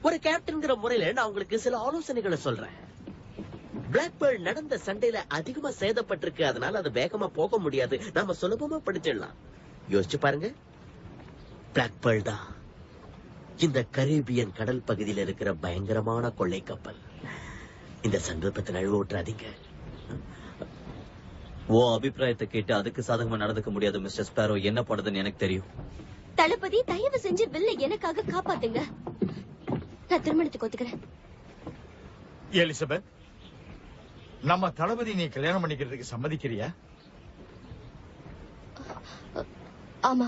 ஒரு கேப்டன்ங்கிற முறையில நான் உங்களுக்கு சில ஆலோசனைகளை சொல்றேன். பிளாக் பேர்ல் நடந்த சண்டையில அதிகமா சேதப்பட்டிருக்கு, அதனால அது வேகமா போக முடியாது. நாம சுலபமா படிச்சிடலாம். யோசிச்சு பாருங்க, பிளாக் பேர்ல் தான் இந்த கரீபியன் கடல் பகுதியில் இருக்கிற பயங்கரமான கொள்ளை கப்பல். இந்த சந்தர்ப்பத்தை நழுவூற்றாதீங்க. ஓ அபிப்பிராயத்தை கேட்டு அதுக்கு சாதகமா நடந்துக்க முடியாது மிஸ்டர் ஸ்பேரோ. என்ன பண்ணுதுன்னு எனக்கு தெரியும். தளபதி, தயவு செஞ்சு வில்ல எனக்காக காப்பாத்துங்க. நான் திருமணத்துக்கு ஒத்துக்கிறேன். எலிசபெத், நம்ம தளபதி நீ கல்யாணம் பண்ணிக்கிறதுக்கு சம்மதிக்கிறியா? ஆமா.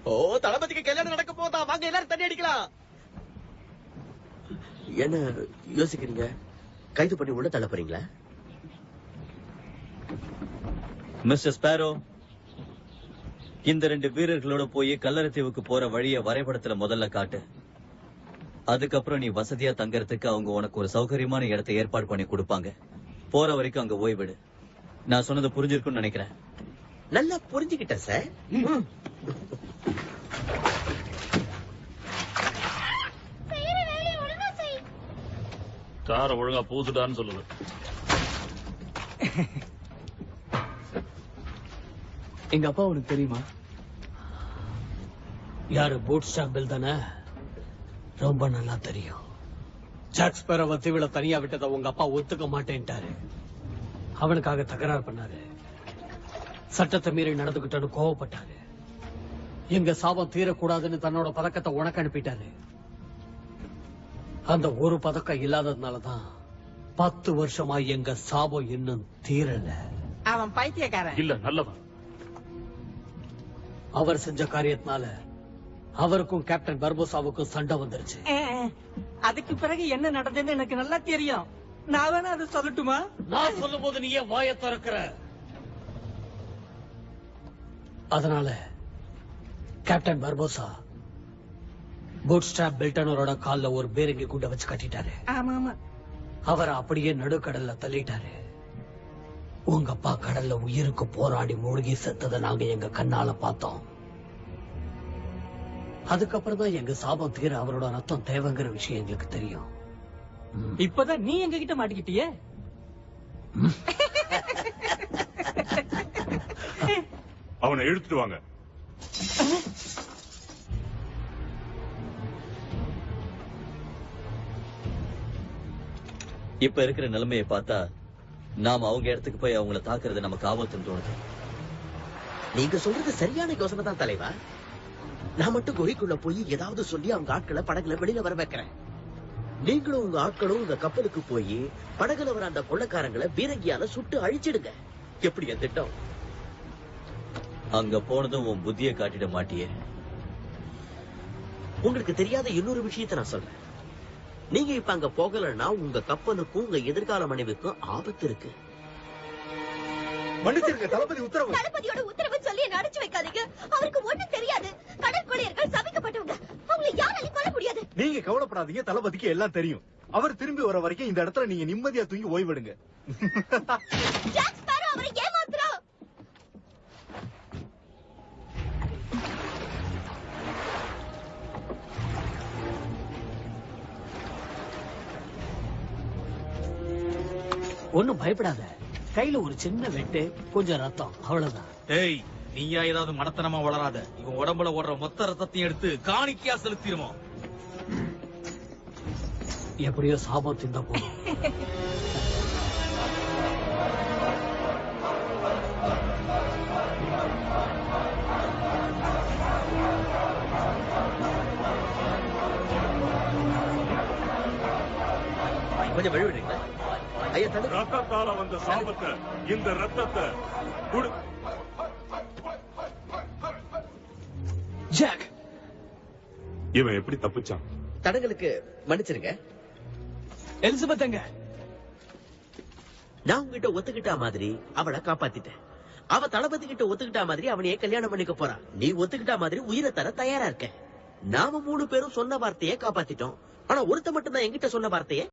ஓ, தளபதிக்கு கல்யாணம் நடக்க போதா? வாங்க எல்லாரும் தண்ணி அடிக்கலாம். என்ன யோசிக்கிறீங்க? கைது பண்ணி உள்ள தள்ள போறீங்களா? மிஸ்டர் ஸ்பேரோ, இந்த 2 வீரர்களோட போய் கல்லறைத்தீவுக்கு போற வழிய வரைபடத்துல முதல்ல காட்டு. அதுக்கப்புறம் நீ வசதியா தங்கறதுக்கு அவங்க உனக்கு ஒரு சௌகரியமான இடத்தை ஏற்பாடு பண்ணி கொடுப்பாங்க. போற வரைக்கும் அங்க ஓய்விடு. நான் சொன்னது புரிஞ்சிருக்கும்னு நினைக்கிறேன். நல்லா புரிஞ்சுக்கிட்டேன் சார். காரை ஒழுங்கா பூசுடான்னு சொல்லுது. எங்க அப்பா உனக்கு தெரியுமா? யாரு? பூட் ஸ்டாம்பில் தானே? ரொம்ப நல்லா தெரியும். ஜாக் ஸ்பேரோவை தீவில தனியா விட்டதை உங்க அப்பா ஒத்துக்க மாட்டேன்ட்டாரு. அவனுக்காக தகராறு பண்ணாரு. சட்டத்தை மீறி நடந்துகிட்டனு கோவப்பட்டாரு. எங்க சாபம் தீரக்கூடாதுன்னு தன்னோட பதக்கத்தை உனக்கு அனுப்பிட்டாரு. அந்த ஒரு பதக்கம் இல்லாததுனாலதான் 10 வருஷமா எங்க சாபம் இன்னும் தீரல. அவன் பைத்தியக்காரன் இல்ல, நல்லவன். அவர் செஞ்ச காரியத்தினால அவருக்கும் கேப்டன் பர்போசாவுக்கும் சண்டை வந்துருச்சு. அதுக்கு பிறகு என்ன நடந்ததுன்னு எனக்கு நல்லா தெரியும். நான் வேணா அதை சொல்லட்டுமா? நான் சொல்லும் போது நீ ஏன் வாயை திறக்கிற? அதனால கேப்டன் பர்போசா பூட் ஸ்டாப் பெல்டனரோட கால்ல ஒரு பேரங்கி குண்டை வச்சு கட்டிட்டாரு. ஆமா ஆமா. அவரை அப்படியே நடுக்கடல்ல தள்ளிட்டாரு. உங்க அப்பா கடல்ல உயிருக்கு போராடி மூழ்கி செத்ததை நாங்க எங்க கண்ணால பார்த்தோம். அதுக்கப்புறம் தான் எங்க சாபம் தீர அவரோட ரத்தம் தேவைங்கிற விஷயம் எங்களுக்கு தெரியும். இப்பதான் நீ எங்க கிட்ட மாட்டிக்கிட்டியே. அவனை இழுத்துட்டு வாங்க. இப்ப இருக்கிற நிலைமையை பார்த்தா நாம அவங்க இடத்துக்கு போய் அவங்கள தாக்குறது நமக்கு ஆபத்துன்னு தோணுது. நீங்க சொல்றது சரியான யோசனை தான் தலைவா. நான் மட்டும் குகைக்குள்ள போய் ஏதாவது சொல்லி அவங்க ஆட்களை படகுல வெளியில வர வைக்கிறேன். நீங்களும் உங்க ஆட்களும் உங்க கப்பலுக்கு போய் படகுல வர அந்த கொள்ளைக்காரங்களை பீரங்கியால சுட்டு அழிச்சிடுங்க. எப்படி என் திட்டம்? அங்க போனதும் உன் புத்தியை காட்டிட மாட்டியே. உங்களுக்கு தெரியாத இன்னொரு விஷயத்தை நான் சொல்றேன். நீங்க இப்ப அங்க போகலன்னா உங்க கப்பலுக்கும் உங்க எதிர்கால மனைவிக்கும் ஆபத்து இருக்கு. மன்னிச்சிருங்க, தளபதி உத்தரவு. தளபதியோட உத்தரவு சொல்லி என்ன அடைச்சு வைக்காதீங்க. அவருக்கு ஒண்ணும் தெரியாது. கடற்கொள்ளையர்கள் சபிக்கப்பட்டவங்க. அவங்களை யாராலையும் கொல்ல முடியாது. நீங்க கவலைப்படாதீங்க, தளபதிக்கு எல்லாம் தெரியும். அவர் திரும்பி வர வரைக்கும் இந்த இடத்துல நீங்க நிம்மதியா தூங்கி ஓய்வெடுங்க. ஜாக் ஸ்பேரோ அவரை ஏமாத்துறான். ஒண்ணும் பயப்படாத. கையில ஒரு சின்ன வெட்டு, கொஞ்சம் ரத்தம், அவ்வளவுதான். ஏய், நீயா ஏதாவது மடத்தனமா வளராத. இவன் உடம்புல ஓடுற மொத்த ரத்தத்தையும் எடுத்து காணிக்கையா செலுத்திடுவோம். எப்படியோ சாபம் தின்ன போதும். கொஞ்சம் வழிவிடுறீங்களா? ஐயா, தடு. ரத்தத்தால வந்த சாபத்தை, இந்த ரத்தத்தை ஜாக், இவன் எப்படி தப்பிச்சான்? தடங்களுக்கு மன்னிச்சிருங்க. எலிசபெத் எங்க? நான் உங்ககிட்ட ஒத்துக்கிட்டா மாதிரி அவளை காப்பாத்திட்டேன். அவ தளபதி கிட்ட ஒத்துக்கிட்டா மாதிரி அவனையே கல்யாணம் பண்ணிக்க போறான். நீ ஒத்துக்கிட்டா மாதிரி உயிரை தர தயாரா இருக்க. நாம 3 பேரும் சொன்ன வார்த்தையை காப்பாத்திட்டோம். ஆனா ஒருத்த மட்டும் தான் என்கிட்ட சொன்ன வார்த்தையை